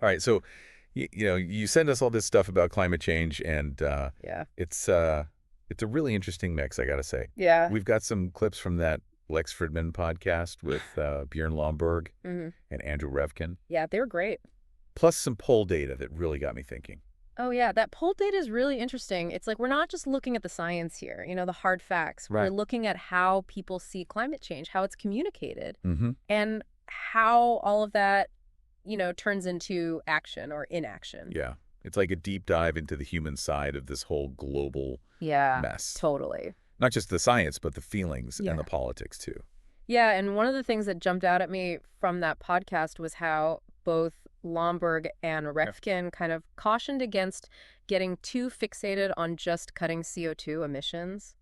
All right, so you send us all this stuff about climate change, and Yeah. it's a really interesting mix, I gotta say. Yeah. We've got some clips from that Lex Fridman podcast with Bjorn Lomborg hmm and Andrew Revkin, Yeah, they were great. plus some poll data that really got me thinking. Oh, yeah. That poll data is really interesting. It's like we're not just looking at the science here, the hard facts. We're Right. looking at how people see climate change, how it's communicated, Mm-hmm. and how all of that, turns into action or inaction. Yeah. It's like a deep dive into the human side of this whole global Yeah, mess. totally. Not just the science, but the feelings Yeah. and the politics, too. Yeah, and one of the things that jumped out at me from that podcast was how both Lomborg and Refkin kind of cautioned against getting too fixated on just cutting CO2 emissions.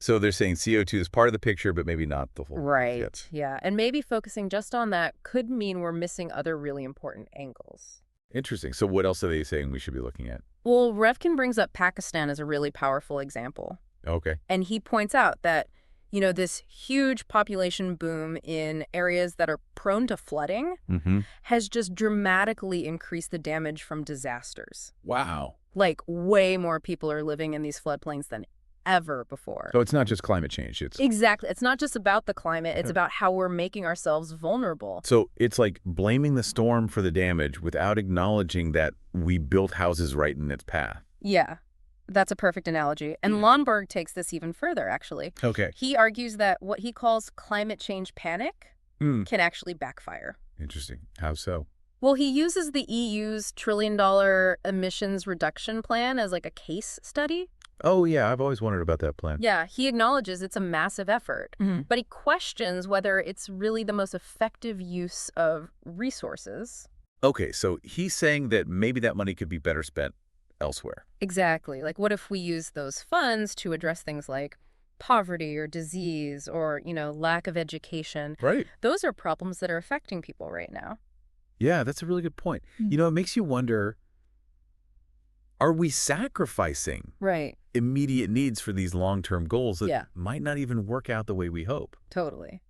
So they're saying CO2 is part of the picture, but maybe not the whole Right. hit. Yeah, and maybe focusing just on that could mean we're missing other really important angles. Interesting. So what else are they saying we should be looking at? Well, Refkin brings up Pakistan as a really powerful example. Okay. And he points out that, this huge population boom in areas that are prone to flooding Mm-hmm. has just dramatically increased the damage from disasters. Wow. Like, way more people are living in these floodplains than ever before. So it's not just climate change. It's Exactly. It's not just about the climate. It's Yeah. about how we're making ourselves vulnerable. So it's like blaming the storm for the damage without acknowledging that we built houses right in its path. Yeah, that's a perfect analogy. And Lomborg takes this even further, actually. Okay. He argues that what he calls climate change panic Hmm. can actually backfire. Interesting. How so? Well, he uses the EU's $1 trillion emissions reduction plan as like a case study. Oh, yeah. I've always wondered about that plan. Yeah, he acknowledges it's a massive effort, Mhm. but he questions whether it's really the most effective use of resources. Okay. So he's saying that maybe that money could be better spent elsewhere. Exactly. Like, what if we use those funds to address things like poverty or disease or, lack of education? Right. Those are problems that are affecting people right now. Yeah, that's a really good point. It makes you wonder, are we sacrificing Right. immediate needs for these long-term goals that Yeah. might not even work out the way we hope? Totally.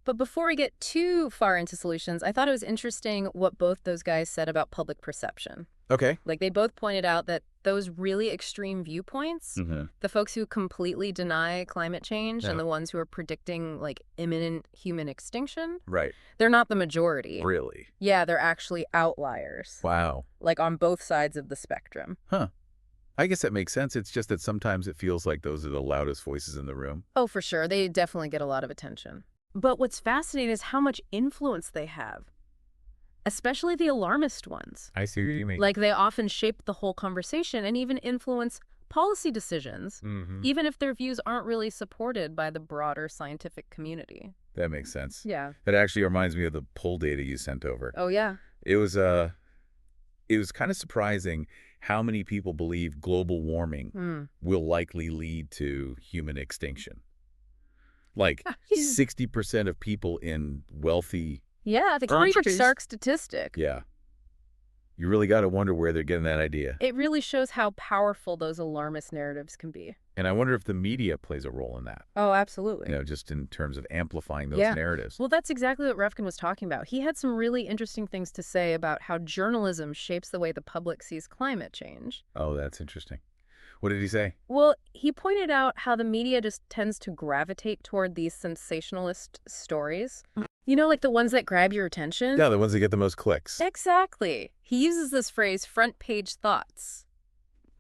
But before we get too far into solutions, I thought it was interesting what both those guys said about public perception. Okay. Like, they both pointed out that those really extreme viewpoints, Mm-hmm. the folks who completely deny climate change Yeah. and the ones who are predicting, like, imminent human extinction, Right. they're not the majority. Really? Yeah, they're actually outliers, Wow. like on both sides of the spectrum. Huh. I guess that makes sense. It's just that sometimes it feels like those are the loudest voices in the room. Oh, for sure. They definitely get a lot of attention. But what's fascinating is how much influence they have, especially the alarmist ones. I see what you mean. Like, they often shape the whole conversation and even influence policy decisions, Mm-hmm. even if their views aren't really supported by the broader scientific community. That makes sense. Yeah. That actually reminds me of the poll data you sent over. Oh, yeah. It was kind of surprising how many people believe global warming will likely lead to human extinction. Like 60% of people in wealthy, Yeah, that's a pretty countries. stark statistic. yeah. You really got to wonder where they're getting that idea. It really shows how powerful those alarmist narratives can be. And I wonder if the media plays a role in that, Oh, absolutely. just in terms of amplifying those Yeah. narratives. Well, that's exactly what Refkin was talking about. He had some really interesting things to say about how journalism shapes the way the public sees climate change. Oh, that's interesting. What did he say? Well, he pointed out how the media just tends to gravitate toward these sensationalist stories. Like the ones that grab your attention? Yeah, the ones that get the most clicks. Exactly. He uses this phrase, front page thoughts,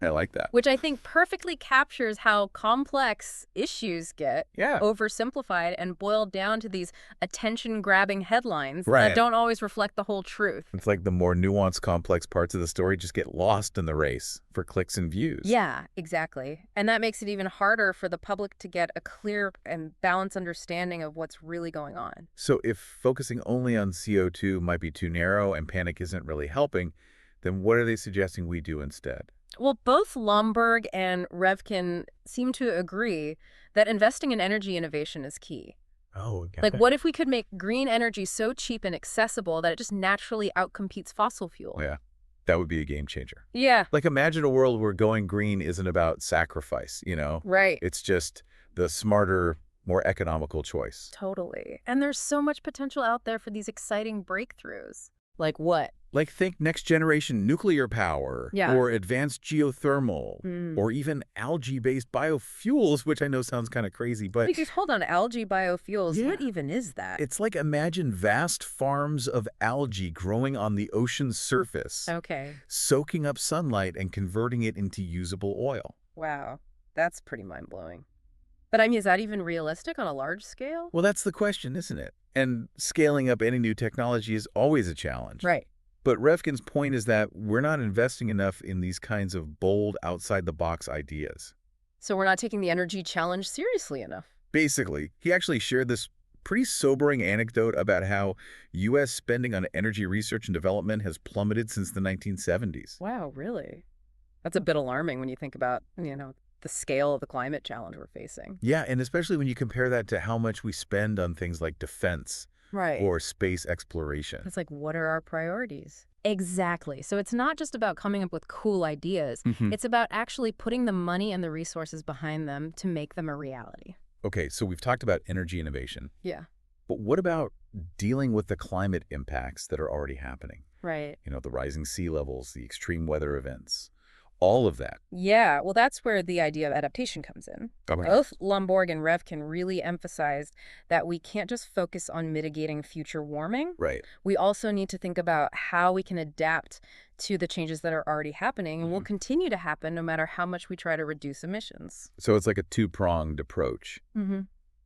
I like that. which I think perfectly captures how complex issues get Yeah. oversimplified and boiled down to these attention-grabbing headlines Right. that don't always reflect the whole truth. It's like the more nuanced, complex parts of the story just get lost in the race for clicks and views. Yeah, exactly. And that makes it even harder for the public to get a clear and balanced understanding of what's really going on. So if focusing only on CO2 might be too narrow and panic isn't really helping, then what are they suggesting we do instead? Well, both Lomborg and Revkin seem to agree that investing in energy innovation is key. Oh, okay. Like, what if we could make green energy so cheap and accessible that it just naturally outcompetes fossil fuel? Yeah, that would be a game changer. Yeah, Like imagine a world where going green isn't about sacrifice, right. It's just the smarter, more economical choice. Totally. And there's so much potential out there for these exciting breakthroughs. Like what? Like think next-generation nuclear power, Yeah. or advanced geothermal, or even algae-based biofuels, which I know sounds kind of crazy, but Wait, just hold on. Algae biofuels, yeah, what even is that? it's like imagine vast farms of algae growing on the ocean's surface, Okay. soaking up sunlight and converting it into usable oil. Wow. That's pretty mind-blowing. But I mean, is that even realistic on a large scale? Well, that's the question, isn't it? And scaling up any new technology is always a challenge. Right. But Refkin's point is that we're not investing enough in these kinds of bold, outside-the-box ideas. So we're not taking the energy challenge seriously enough. Basically, he actually shared this pretty sobering anecdote about how U.S. spending on energy research and development has plummeted since the 1970s. Wow, really? That's a bit alarming when you think about, the scale of the climate challenge we're facing. Yeah, and especially when you compare that to how much we spend on things like defense Right. or space exploration. It's like, what are our priorities? Exactly. So it's not just about coming up with cool ideas. It's about actually putting the money and the resources behind them to make them a reality. Okay, so we've talked about energy innovation. Yeah. But what about dealing with the climate impacts that are already happening? Right. The rising sea levels, the extreme weather events, all of that. Yeah, well, that's where the idea of adaptation comes in. Okay. Both Lomborg and Revkin really emphasized that we can't just focus on mitigating future warming. Right. We also need to think about how we can adapt to the changes that are already happening and will continue to happen no matter how much we try to reduce emissions. So it's like a two-pronged approach.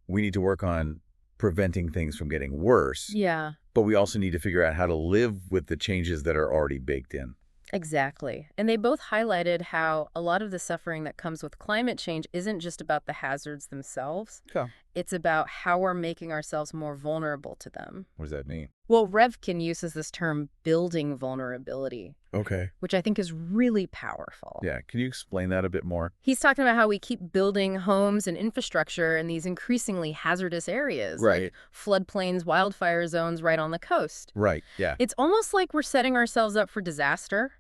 We need to work on preventing things from getting worse, Yeah. but we also need to figure out how to live with the changes that are already baked in. Exactly. And they both highlighted how a lot of the suffering that comes with climate change isn't just about the hazards themselves. Okay. It's about how we're making ourselves more vulnerable to them. What does that mean? Well, Revkin uses this term building vulnerability, Okay. which I think is really powerful. Yeah, can you explain that a bit more? He's talking about how we keep building homes and infrastructure in these increasingly hazardous areas, Right. like floodplains, wildfire zones right on the coast. Right, yeah. It's almost like we're setting ourselves up for disaster.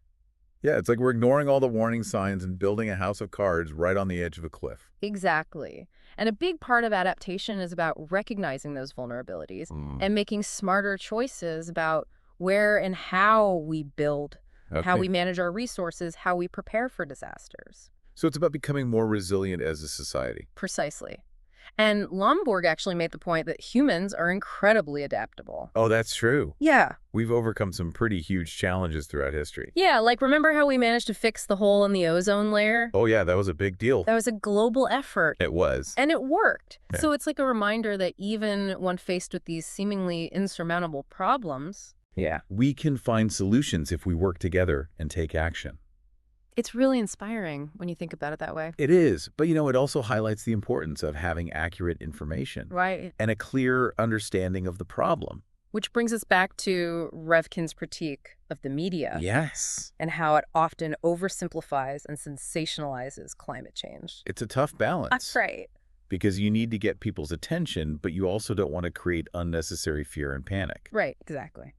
Yeah, it's like we're ignoring all the warning signs and building a house of cards right on the edge of a cliff. Exactly. And a big part of adaptation is about recognizing those vulnerabilities and making smarter choices about where and how we build, how we manage our resources, how we prepare for disasters. So it's about becoming more resilient as a society. Precisely. And Lomborg actually made the point that humans are incredibly adaptable. Oh, that's true. Yeah. We've overcome some pretty huge challenges throughout history. Yeah, like remember how we managed to fix the hole in the ozone layer? Oh, yeah, that was a big deal. That was a global effort. It was. And it worked. Yeah. So it's like a reminder that even when faced with these seemingly insurmountable problems, we can find solutions if we work together and take action. it's really inspiring when you think about it that way. It is, but it also highlights the importance of having accurate information Right. and a clear understanding of the problem. Which brings us back to Revkin's critique of the media. Yes. And how it often oversimplifies and sensationalizes climate change. It's a tough balance. That's right. Because you need to get people's attention, but you also don't want to create unnecessary fear and panic. Right, exactly.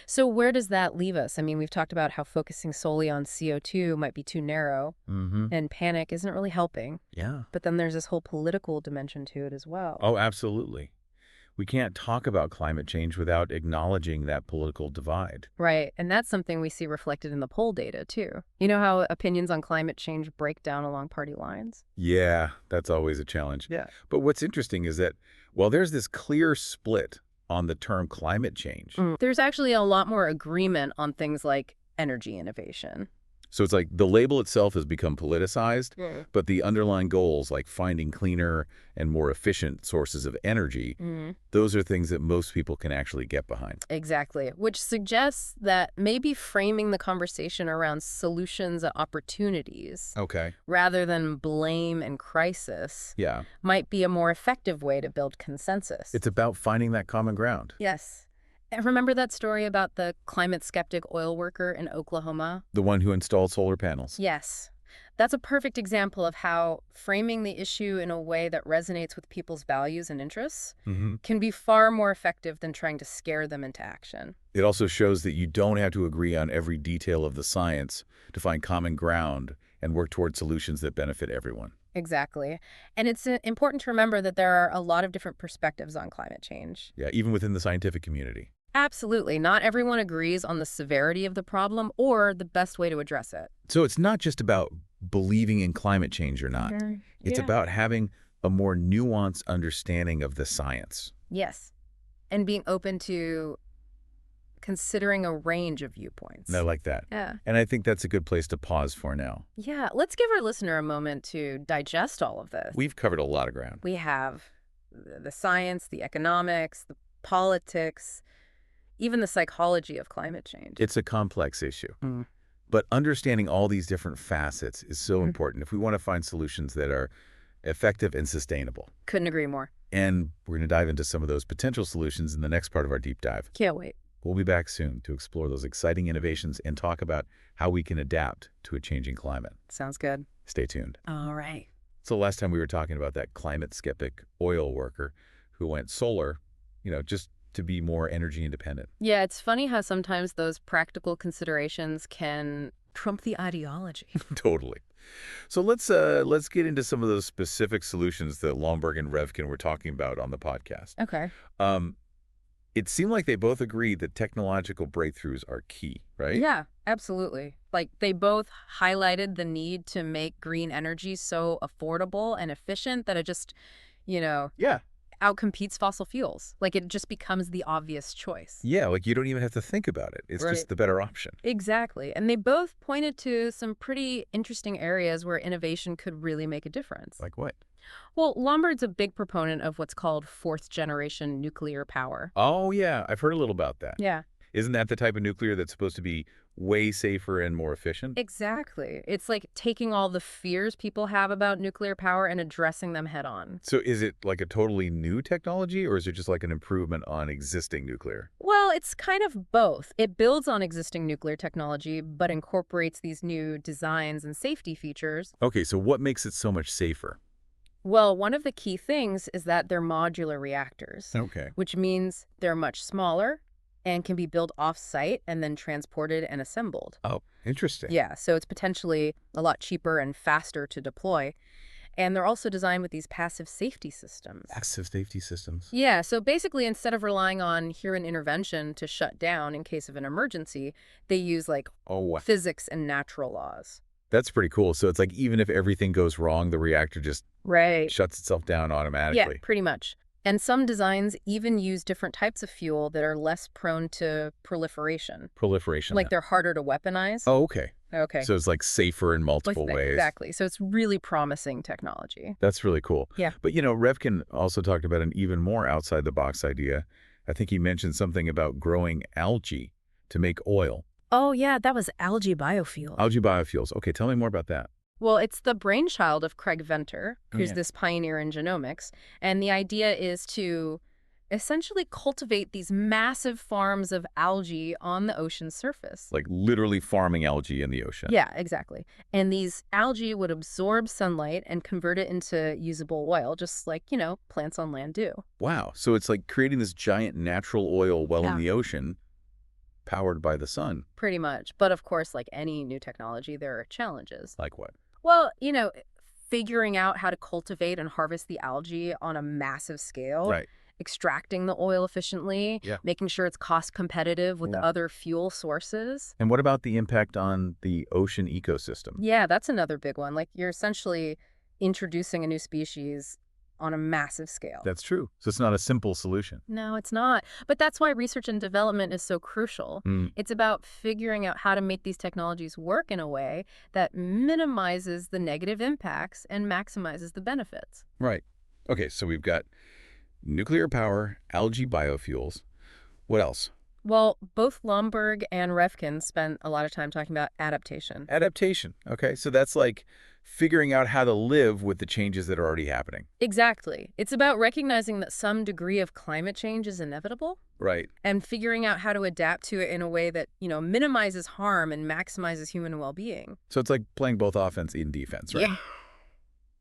So where does that leave us? I mean, we've talked about how focusing solely on CO2 might be too narrow, and panic isn't really helping. Yeah. But then there's this whole political dimension to it as well. Oh, absolutely. We can't talk about climate change without acknowledging that political divide. Right, and that's something we see reflected in the poll data, too. You know how opinions on climate change break down along party lines? Yeah, that's always a challenge. Yeah. But what's interesting is that while there's this clear split on the term climate change, There's actually a lot more agreement on things like energy innovation. so it's like the label itself has become politicized, but the underlying goals like finding cleaner and more efficient sources of energy, those are things that most people can actually get behind. Exactly, which suggests that maybe framing the conversation around solutions and opportunities Okay. rather than blame and crisis Yeah. might be a more effective way to build consensus. It's about finding that common ground. Yes. And remember that story about the climate skeptic oil worker in Oklahoma? The one who installed solar panels. Yes. That's a perfect example of how framing the issue in a way that resonates with people's values and interests can be far more effective than trying to scare them into action. It also shows that you don't have to agree on every detail of the science to find common ground and work toward solutions that benefit everyone. Exactly. And it's important to remember that there are a lot of different perspectives on climate change. Yeah, even within the scientific community. Absolutely. Not everyone agrees on the severity of the problem or the best way to address it. So it's not just about believing in climate change or not. It's Yeah. about having a more nuanced understanding of the science. Yes. And being open to considering a range of viewpoints. And I like that. Yeah. And I think that's a good place to pause for now. Yeah. Let's give our listener a moment to digest all of this. We've covered a lot of ground. We have the science, the economics, the politics, even the psychology of climate change. It's a complex issue. But understanding all these different facets is so important if we want to find solutions that are effective and sustainable. Couldn't agree more. And we're going to dive into some of those potential solutions in the next part of our deep dive. Can't wait. We'll be back soon to explore those exciting innovations and talk about how we can adapt to a changing climate. Sounds good. Stay tuned. All right. So last time we were talking about that climate skeptic oil worker who went solar, just to be more energy independent. Yeah, it's funny how sometimes those practical considerations can trump the ideology. Totally. So let's get into some of those specific solutions that Lomborg and Revkin were talking about on the podcast. Okay. It seemed like they both agreed that technological breakthroughs are key, right? Yeah, absolutely. Like they both highlighted the need to make green energy so affordable and efficient that it just, Yeah. outcompetes fossil fuels. Like it just becomes the obvious choice. Yeah, like you don't even have to think about it. It's just the better option. Exactly. And they both pointed to some pretty interesting areas where innovation could really make a difference. Like what? Well, Lombard's a big proponent of what's called fourth-generation nuclear power. Oh, yeah. I've heard a little about that. Yeah. Isn't that the type of nuclear that's supposed to be way safer and more efficient? Exactly. It's like taking all the fears people have about nuclear power and addressing them head on. So is it like a totally new technology, or is it just like an improvement on existing nuclear? Well, it's kind of both. It builds on existing nuclear technology, but incorporates these new designs and safety features. Okay, so what makes it so much safer? Well, one of the key things is that they're modular reactors, Okay. which means they're much smaller and can be built off-site and then transported and assembled. Oh, interesting. Yeah, so it's potentially a lot cheaper and faster to deploy. And they're also designed with these passive safety systems. Passive safety systems. Yeah, so basically instead of relying on human intervention to shut down in case of an emergency, they use like Oh, wow. physics and natural laws. That's pretty cool. So it's like even if everything goes wrong, the reactor just Right. shuts itself down Yeah, automatically. pretty much. And some designs even use different types of fuel that are less prone to proliferation. Proliferation. Like they're harder to weaponize. Oh, okay. Okay. So it's like safer in multiple ways. Exactly. So it's really promising technology. That's really cool. Yeah. But, Revkin also talked about an even more outside-the-box idea. I think he mentioned something about growing algae to make oil. Oh, yeah, that was algae biofuel. Algae biofuels. Okay, tell me more about that. Well, it's the brainchild of Craig Venter, Oh, who's yeah. this pioneer in genomics. And the idea is to essentially cultivate these massive farms of algae on the ocean surface. Like literally farming algae in the ocean. Yeah, exactly. And these algae would absorb sunlight and convert it into usable oil, just like, plants on land do. Wow. So it's like creating this giant natural oil well in Yeah. the ocean, powered by the sun. Pretty much. But of course, like any new technology, there are challenges. Like what? Well, figuring out how to cultivate and harvest the algae on a massive scale. Right. Extracting the oil efficiently, Yeah. making sure it's cost competitive with Yeah. other fuel sources. And what about the impact on the ocean ecosystem? Yeah, that's another big one. Like you're essentially introducing a new species on a massive scale. That's true. So it's not a simple solution. No, it's not. But that's why research and development is so crucial. It's about figuring out how to make these technologies work in a way that minimizes the negative impacts and maximizes the benefits. Right. Okay, so we've got nuclear power, algae biofuels. What else? Well, both Lomborg and Revkin spent a lot of time talking about adaptation. Adaptation. Okay, so that's like figuring out how to live with the changes that are already happening. Exactly. It's about recognizing that some degree of climate change is inevitable Right. and figuring out how to adapt to it in a way that, minimizes harm and maximizes human well-being. So it's like playing both offense and defense, right? Yeah.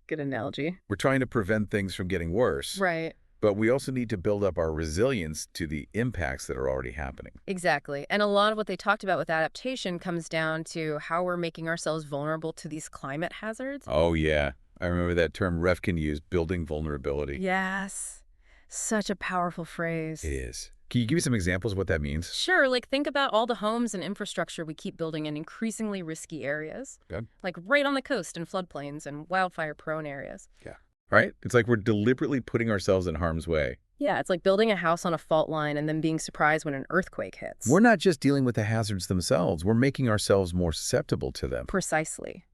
Good analogy. We're trying to prevent things from getting worse, Right. but we also need to build up our resilience to the impacts that are already happening. Exactly. And a lot of what they talked about with adaptation comes down to how we're making ourselves vulnerable to these climate hazards. Oh, yeah. I remember that term Revkin used, building vulnerability. Yes. Such a powerful phrase. It is. Can you give me some examples of what that means? Sure, like think about all the homes and infrastructure we keep building in increasingly risky areas. Good. Like right on the coast and floodplains and wildfire-prone areas. Yeah. Right? It's like we're deliberately putting ourselves in harm's way. Yeah, it's like building a house on a fault line and then being surprised when an earthquake hits. We're not just dealing with the hazards themselves. We're making ourselves more susceptible to them. Precisely.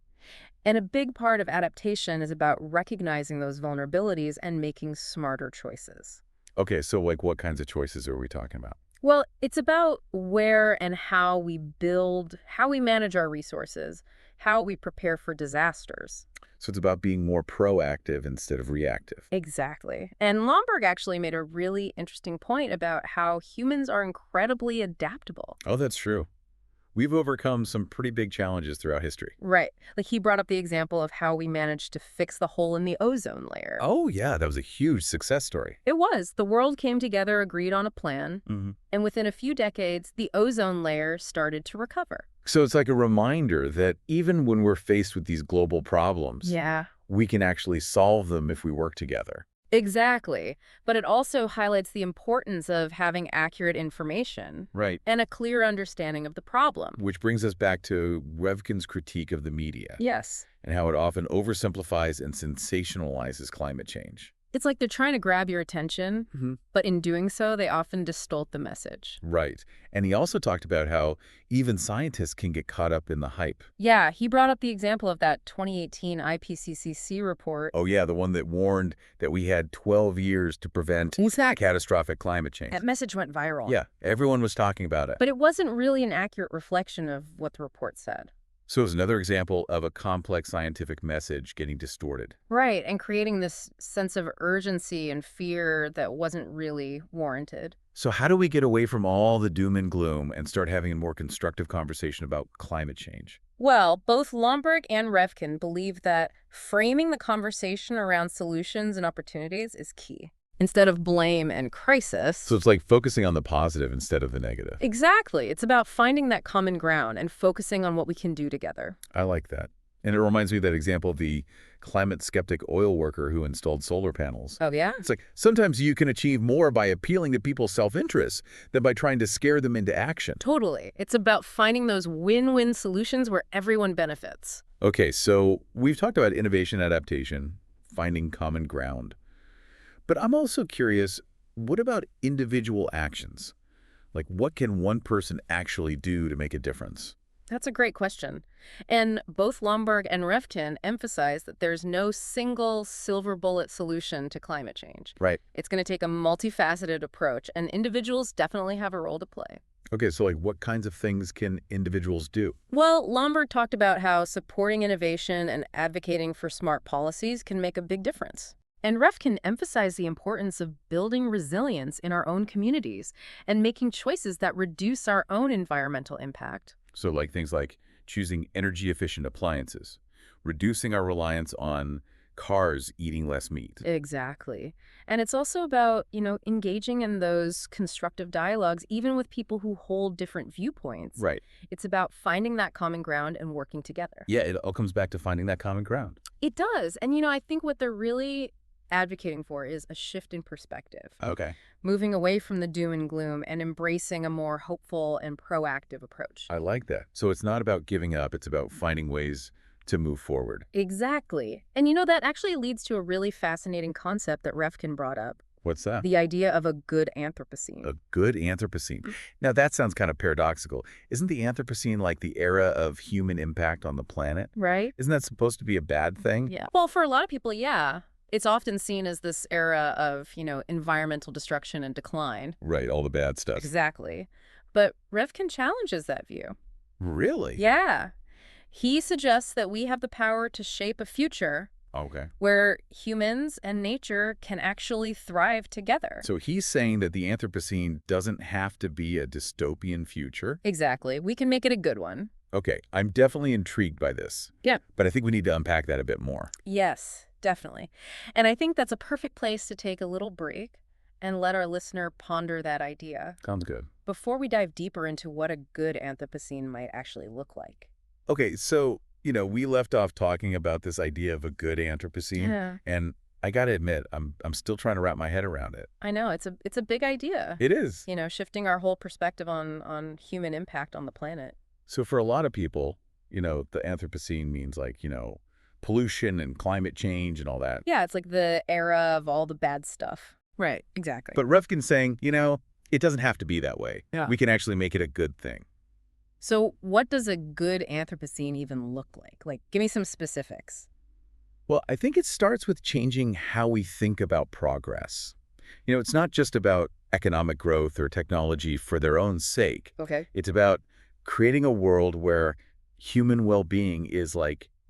And a big part of adaptation is about recognizing those vulnerabilities and making smarter choices. Okay, so like what kinds of choices are we talking about? Well, it's about where and how we build, how we manage our resources, how we prepare for disasters. So it's about being more proactive instead of reactive. Exactly. And Lomborg actually made a really interesting point about how humans are incredibly adaptable. Oh, that's true. We've overcome some pretty big challenges throughout history. Right. Like he brought up the example of how we managed to fix the hole in the ozone layer. Oh, yeah, that was a huge success story. It was. The world came together, agreed on a plan, and within a few decades, the ozone layer started to recover. So it's like a reminder that even when we're faced with these global problems, Yeah. we can actually solve them if we work together. Exactly. But it also highlights the importance of having accurate information Right. and a clear understanding of the problem. Which brings us back to Revkin's critique of the media Yes. and how it often oversimplifies and sensationalizes climate change. It's like they're trying to grab your attention, but in doing so, they often distort the message. Right. And he also talked about how even scientists can get caught up in the hype. Yeah, he brought up the example of that 2018 IPCC report. Oh, yeah, the one that warned that we had 12 years to prevent catastrophic climate change. That message went viral. Yeah, everyone was talking about it. But it wasn't really an accurate reflection of what the report said. So it's another example of a complex scientific message getting distorted. Right, and creating this sense of urgency and fear that wasn't really warranted. So how do we get away from all the doom and gloom and start having a more constructive conversation about climate change? Well, both Lomborg and Revkin believe that framing the conversation around solutions and opportunities is key, instead of blame and crisis. So it's like focusing on the positive instead of the negative. Exactly. It's about finding that common ground and focusing on what we can do together. I like that. And it reminds me of that example of the climate skeptic oil worker who installed solar panels. Oh, yeah? It's like sometimes you can achieve more by appealing to people's self-interest than by trying to scare them into action. Totally. It's about finding those win-win solutions where everyone benefits. Okay, so we've talked about innovation, adaptation, finding common ground. But I'm also curious, what about individual actions? Like, what can one person actually do to make a difference? That's a great question. And both Lomborg and Revkin emphasize that there's no single silver bullet solution to climate change. Right. It's going to take a multifaceted approach, and individuals definitely have a role to play. Okay, so like what kinds of things can individuals do? Well, Lomborg talked about how supporting innovation and advocating for smart policies can make a big difference. And Revkin emphasized the importance of building resilience in our own communities and making choices that reduce our own environmental impact. So like things like choosing energy-efficient appliances, reducing our reliance on cars eating less meat. Exactly. And it's also about, engaging in those constructive dialogues, even with people who hold different viewpoints. Right. It's about finding that common ground and working together. Yeah, it all comes back to finding that common ground. It does. And, I think what they're really advocating for is a shift in perspective. Okay. Moving away from the doom and gloom and embracing a more hopeful and proactive approach. I like that. So it's not about giving up, it's about finding ways to move forward. Exactly. And that actually leads to a really fascinating concept that Revkin brought up. What's that? The idea of a good Anthropocene. A good Anthropocene. Now that sounds kind of paradoxical. Isn't the Anthropocene like the era of human impact on the planet? Right? Isn't that supposed to be a bad thing? Yeah. Well, for a lot of people, yeah. It's often seen as this era of, environmental destruction and decline. Right, all the bad stuff. Exactly. But Revkin challenges that view. Really? Yeah. He suggests that we have the power to shape a future where humans and nature can actually thrive together. So he's saying that the Anthropocene doesn't have to be a dystopian future? Exactly. We can make it a good one. Okay, I'm definitely intrigued by this. Yeah. But I think we need to unpack that a bit more. Yes, definitely. And I think that's a perfect place to take a little break and let our listener ponder that idea. Sounds good. Before we dive deeper into what a good Anthropocene might actually look like. Okay, so, we left off talking about this idea of a good Anthropocene. Yeah. And I got to admit, I'm still trying to wrap my head around it. I know, it's a big idea. It is. You know, shifting our whole perspective on human impact on the planet. So for a lot of people, the Anthropocene means pollution and climate change and all that. Yeah, it's like the era of all the bad stuff. Right, exactly. But Rifkin's saying, it doesn't have to be that way. Yeah. We can actually make it a good thing. So what does a good Anthropocene even look like? Like, give me some specifics. Well, I think it starts with changing how we think about progress. It's not just about economic growth or technology for their own sake. Okay. It's about creating a world where human well-being is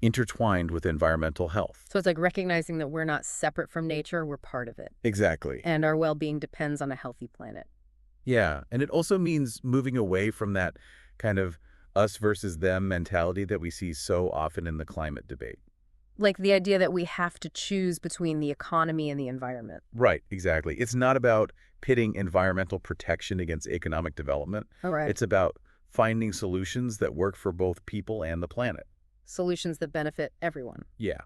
intertwined with environmental health. So it's like recognizing that we're not separate from nature, we're part of it. Exactly. And our well-being depends on a healthy planet. Yeah, and it also means moving away from that kind of us versus them mentality that we see so often in the climate debate. Like the idea that we have to choose between the economy and the environment. Right, exactly. It's not about pitting environmental protection against economic development. All right. It's about finding solutions that work for both people and the planet. Solutions that benefit everyone. Yeah.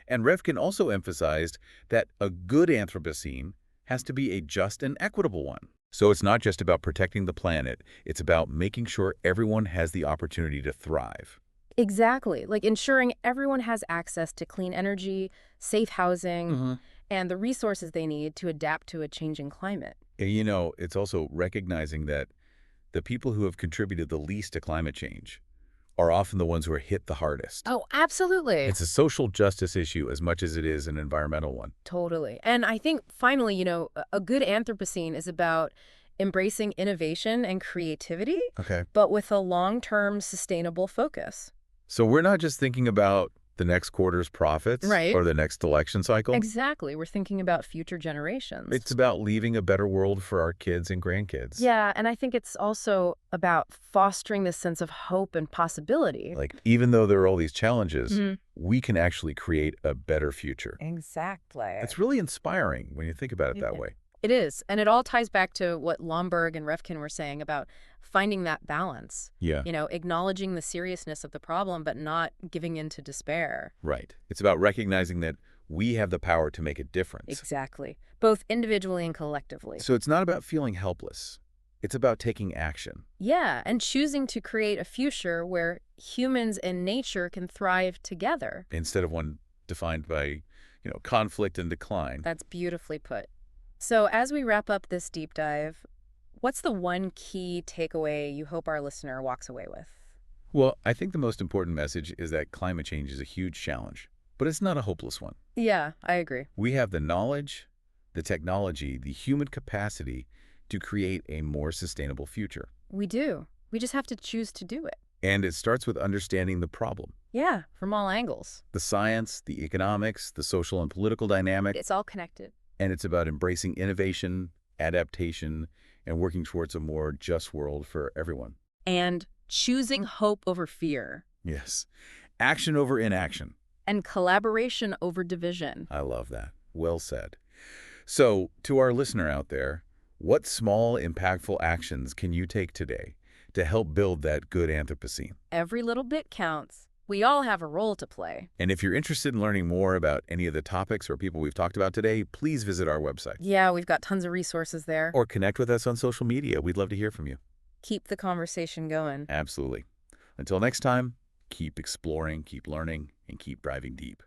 And Rifkin also emphasized that a good Anthropocene has to be a just and equitable one. So it's not just about protecting the planet, it's about making sure everyone has the opportunity to thrive. Exactly. Like ensuring everyone has access to clean energy, safe housing, and the resources they need to adapt to a changing climate. And it's also recognizing that the people who have contributed the least to climate change are often the ones who are hit the hardest. Oh, absolutely. It's a social justice issue as much as it is an environmental one. Totally. And I think finally, a good Anthropocene is about embracing innovation and creativity, Okay. but with a long-term sustainable focus. So we're not just thinking about the next quarter's profits Right. or the next election cycle. Exactly. We're thinking about future generations. It's about leaving a better world for our kids and grandkids. Yeah, and I think it's also about fostering this sense of hope and possibility. Even though there are all these challenges, we can actually create a better future. Exactly. It's really inspiring when you think about it that way. It is. And it all ties back to what Lomborg and Rifkin were saying about finding that balance. Yeah. Acknowledging the seriousness of the problem, but not giving in to despair. Right. It's about recognizing that we have the power to make a difference. Exactly. Both individually and collectively. So it's not about feeling helpless. It's about taking action. Yeah, and choosing to create a future where humans and nature can thrive together. Instead of one defined by, conflict and decline. That's beautifully put. So as we wrap up this deep dive, what's the one key takeaway you hope our listener walks away with? Well, I think the most important message is that climate change is a huge challenge, but it's not a hopeless one. Yeah, I agree. We have the knowledge, the technology, the human capacity to create a more sustainable future. We do. We just have to choose to do it. And it starts with understanding the problem. Yeah, from all angles. The science, the economics, the social and political dynamics. It's all connected. And it's about embracing innovation, adaptation, and working towards a more just world for everyone. And choosing hope over fear. Yes. Action over inaction. And collaboration over division. I love that. Well said. So, to our listener out there, what small, impactful actions can you take today to help build that good Anthropocene? Every little bit counts. We all have a role to play. And if you're interested in learning more about any of the topics or people we've talked about today, please visit our website. Yeah, we've got tons of resources there. Or connect with us on social media. We'd love to hear from you. Keep the conversation going. Absolutely. Until next time, keep exploring, keep learning, and keep driving deep.